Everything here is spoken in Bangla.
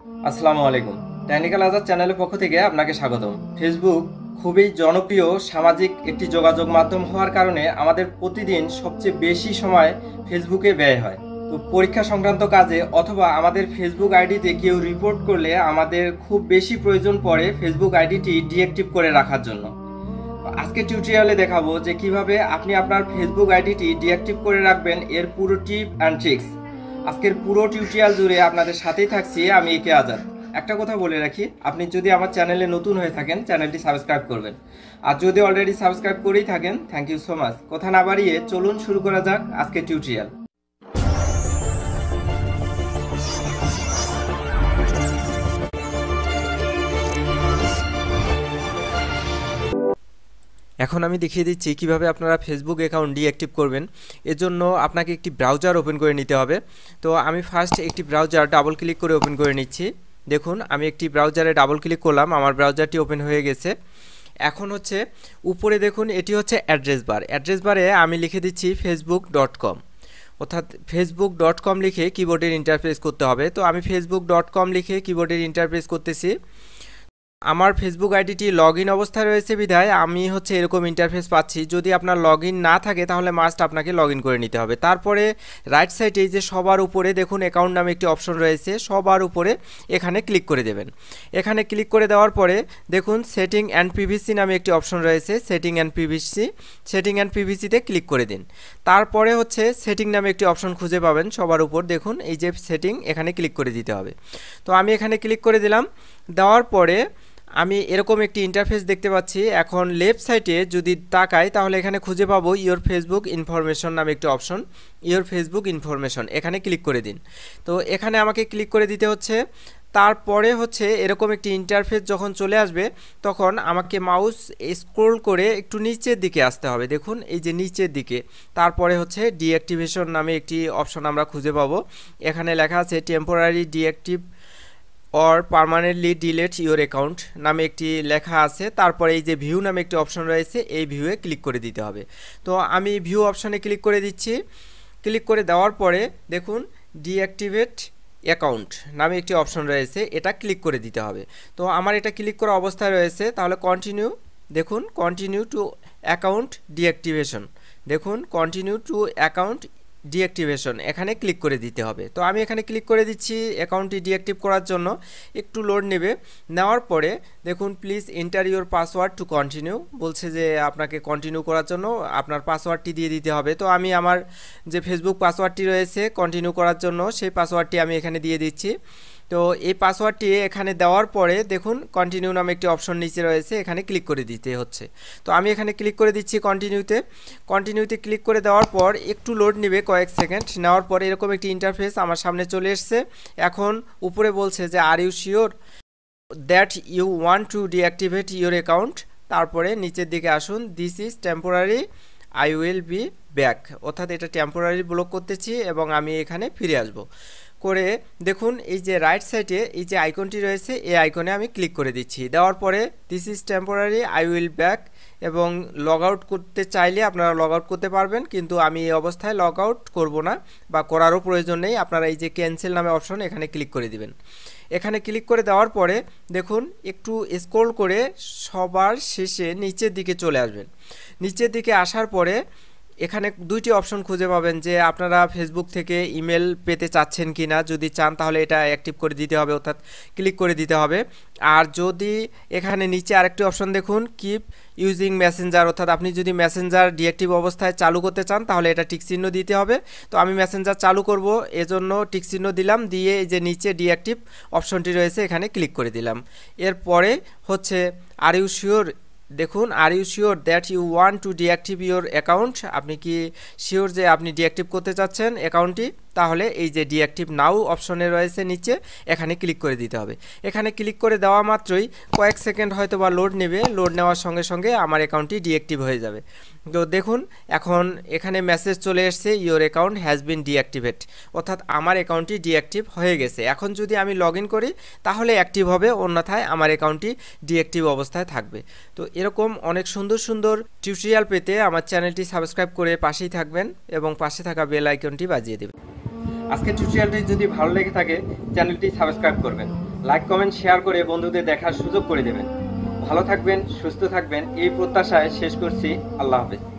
আসসালামু আলাইকুম। টেকনিক্যাল আজাদ চ্যানেলের পক্ষ থেকে আপনাকে স্বাগতম। ফেসবুক খুবই জনপ্রিয় সামাজিক একটি যোগাযোগ মাধ্যম হওয়ার কারণে আমাদের প্রতিদিন সবচেয়ে বেশি সময় ফেসবুকে ব্যয় হয়। তো পরীক্ষা সংক্রান্ত কাজে অথবা আমাদের ফেসবুক আইডিতে কেউ রিপোর্ট করলে আমাদের খুব বেশি প্রয়োজন পড়ে ফেসবুক আইডিটি ডিঅ্যাক্টিভ করে রাখার জন্য। আজকে টিউটোরিয়ালে দেখাবো যে কিভাবে আপনি আপনার ফেসবুক আইডিটি ডিঅ্যাক্টিভ করে রাখবেন, এর পুরো টিপ অ্যান্ড ট্রিক্স। আজকের পুরো টিউটোরিয়াল জুড়ে আপনাদের সাথেই থাকছি আমি একে আজাদ। একটা কথা বলে রাখি, আপনি যদি আমার চ্যানেলে নতুন হয়ে থাকেন চ্যানেলটি সাবস্ক্রাইব করবেন, আর যদি অলরেডি সাবস্ক্রাইব করেই থাকেন থ্যাংক ইউ সো মাচ। কথা না বাড়িয়ে চলুন শুরু করা যাক আজকের টিউটোরিয়াল। এখন আমি দেখিয়ে দিচ্ছি কিভাবে আপনারা ফেসবুক অ্যাকাউন্ট ডিঅ্যাক্টিভ করবেন। এর জন্য আপনাকে একটি ব্রাউজার ওপেন করে নিতে হবে। তো আমি ফার্স্ট একটি ব্রাউজার ডাবল ক্লিক করে ওপেন করে নিচ্ছি। দেখুন আমি একটি ব্রাউজারে ডাবল ক্লিক করলাম, আমার ব্রাউজারটি ওপেন হয়ে গেছে। এখন হচ্ছে উপরে দেখুন এটি হচ্ছে অ্যাড্রেস বার। অ্যাড্রেস বারে আমি লিখে দিচ্ছি facebook.com, অর্থাৎ facebook.com লিখে কিবোর্ডের ইন্টারফেস করতে হবে। তো আমি facebook.com লিখে কিবোর্ডের ইন্টারফেস করতেছি। আমার ফেসবুক আইডিটি লগ ইন অবস্থায় রয়েছে বিধায় আমি হচ্ছে এরকম ইন্টারফেস পাচ্ছি। যদি আপনার লগ ইন না থাকে তাহলে মাস্ট আপনাকে লগ ইন করে নিতে হবে। তারপরে রাইট সাইডে যে সবার উপরে দেখুন অ্যাকাউন্ট নামে একটি অপশন রয়েছে, সবার উপরে এখানে ক্লিক করে দেবেন। এখানে ক্লিক করে দেওয়ার পরে দেখুন সেটিং অ্যান্ড পিভিসি নামে একটি অপশন রয়েছে, সেটিং অ্যান্ড পিভিসিতে ক্লিক করে দিন। তারপরে হচ্ছে সেটিং নামে একটি অপশন খুঁজে পাবেন সবার উপর, দেখুন এই যে সেটিং, এখানে ক্লিক করে দিতে হবে। তো আমি এখানে ক্লিক করে দিলাম। দেওয়ার পরে আমি এরকম একটি ইন্টারফেস দেখতে পাচ্ছি। এখন লেফট সাইডে যদি তাকাই তাহলে এখানে খুঁজে পাবো ইওর ফেসবুক ইনফরমেশন নামে একটি অপশন, ইওর ফেসবুক ইনফরমেশন, এখানে ক্লিক করে দিন। তো এখানে আমাকে ক্লিক করে দিতে হচ্ছে। তারপরে হচ্ছে এরকম একটি ইন্টারফেস যখন চলে আসবে তখন আমাকে মাউস স্ক্রোল করে একটু নিচের দিকে আসতে হবে, দেখুন এই যে নিচের দিকে। তারপরে হচ্ছে ডিঅ্যাক্টিভেশন নামে একটি অপশন আমরা খুঁজে পাবো। এখানে লেখা আছে temporary deactive or permanently delete your account নামে একটি লেখা আছে। তারপরে এই যে ভিউ নামে একটি অপশন রয়েছে, এই ভিউয়ে ক্লিক করে দিতে হবে। তো আমি ভিউ অপশনে ক্লিক করে দিচ্ছি। ক্লিক করে দেওয়ার পরে দেখুন ডিঅ্যাক্টিভেট অ্যাকাউন্ট নামে একটি অপশন রয়েছে, এটা ক্লিক করে দিতে হবে। তো আমার এটা ক্লিক করা অবস্থায় রয়েছে, তাহলে কন্টিনিউ, দেখুন কন্টিনিউ টু অ্যাকাউন্ট ডিঅ্যাক্টিভেশন, দেখুন কন্টিনিউ টু অ্যাকাউন্ট ডিঅ্যাক্টিভেশন, এখানে ক্লিক করে দিতে হবে। তো আমি এখানে ক্লিক করে দিচ্ছি অ্যাকাউন্টটি ডিঅ্যাক্টিভ করার জন্য। একটু লোড নেবে, নেওয়ার পরে দেখুন please enter your password to continue, বলছে যে আপনাকে কন্টিনিউ করার জন্য আপনার পাসওয়ার্ডটি দিয়ে দিতে হবে। তো আমি আমার যে ফেসবুক পাসওয়ার্ডটি রয়েছে কন্টিনিউ করার জন্য সেই পাসওয়ার্ডটি আমি এখানে দিয়ে দিচ্ছি। তো এই পাসওয়ার্ডটি এখানে দেওয়ার পরে দেখুন কন্টিনিউ নামে একটি অপশন নিচে রয়েছে, এখানে ক্লিক করে দিতে হচ্ছে। তো আমি এখানে ক্লিক করে দিচ্ছি কন্টিনিউতে ক্লিক করে দেওয়ার পর একটু লোড নেবে কয়েক সেকেন্ড। নেওয়ার পরে এরকম একটি ইন্টারফেস আমার সামনে চলে এসছে। এখন উপরে বলছে যে are you sure that you want to deactivate your account, তারপরে নিচের দিকে আসুন, this is temporary I will be back, অর্থাৎ এটা টেম্পোরারি ব্লক করতেছি এবং আমি এখানে ফিরে আসব। করে দেখুন এই যে রাইট সাইডে এই যে আইকনটি রয়েছে এই আইকনে আমি ক্লিক করে দিচ্ছি। দেওয়ার পরে this is temporary I will back, এবং লগ আউট করতে চাইলে আপনারা লগ আউট করতে পারবেন, কিন্তু আমি এই অবস্থায় লগ আউট করব না বা করারও প্রয়োজন নেই। আপনারা এই যে ক্যান্সেল নামে অপশন এখানে ক্লিক করে দিবেন। এখানে ক্লিক করে দেওয়ার পরে দেখুন একটু স্ক্রল করে সবার শেষে নিচের দিকে চলে আসবেন। নিচের দিকে আসার পরে এখানে দুইটি অপশন খুঁজে পাবেন যে আপনারা ফেসবুক থেকে ইমেল পেতে চাচ্ছেন কি না। যদি চান তাহলে এটা অ্যাক্টিভ করে দিতে হবে, অর্থাৎ ক্লিক করে দিতে হবে। আর যদি এখানে নিচে আরেকটি অপশন দেখুন কিপ ইউজিং মেসেঞ্জার, অর্থাৎ আপনি যদি মেসেঞ্জার ডিঅ্যাক্টিভ অবস্থায় চালু করতে চান তাহলে এটা টিকচিহ্ন দিতে হবে। তো আমি মেসেঞ্জার চালু করব, এজন্য টিকচিহ্ন দিলাম, দিয়ে এই যে নিচে ডিঅ্যাক্টিভ অপশনটি রয়েছে এখানে ক্লিক করে দিলাম। এরপরে হচ্ছে আর ইউ শিওর, দেখুন are you sure that you want to deactive your account, আপনি কি শিওর যে আপনি ডিঅ্যাক্টিভ করতে চাচ্ছেন অ্যাকাউন্টটি, তাহলে এই যে ডিঅ্যাক্টিভ নাও অপশনে রয়েছে নিচে, এখানে ক্লিক করে দিতে হবে। এখানে ক্লিক করে দেওয়া মাত্রই কয়েক সেকেন্ড হয়তো বা লোড নেবে, লোড নেওয়ার সঙ্গে সঙ্গে আমার অ্যাকাউন্টটি ডিঅ্যাক্টিভ হয়ে যাবে। তো দেখুন এখন এখানে মেসেজ চলে এসছে your account has been deactivate, অর্থাৎ আমার অ্যাকাউন্টটি ডিঅ্যাক্টিভ হয়ে গেছে। এখন যদি আমি লগ ইন করি তাহলে অ্যাক্টিভ হবে, অন্যথায় আমার অ্যাকাউন্টটি ডিঅ্যাক্টিভ অবস্থায় থাকবে। তো এরকম অনেক সুন্দর সুন্দর টিউটোরিয়াল পেতে আমার চ্যানেলটি সাবস্ক্রাইব করে পাশেই থাকবেন এবং পাশে থাকা বেল আইকনটি বাজিয়ে দেবেন। আজকের টিউটোরিয়ালটি যদি ভালো লেগে থাকে চ্যানেলটি সাবস্ক্রাইব করবেন। লাইক কমেন্ট শেয়ার করে বন্ধুদের দেখার সুযোগ করে দেবেন। ভালো থাকবেন, সুস্থ থাকবেন এই প্রত্যাশায় শেষ করছি। আল্লাহ হাফেজ।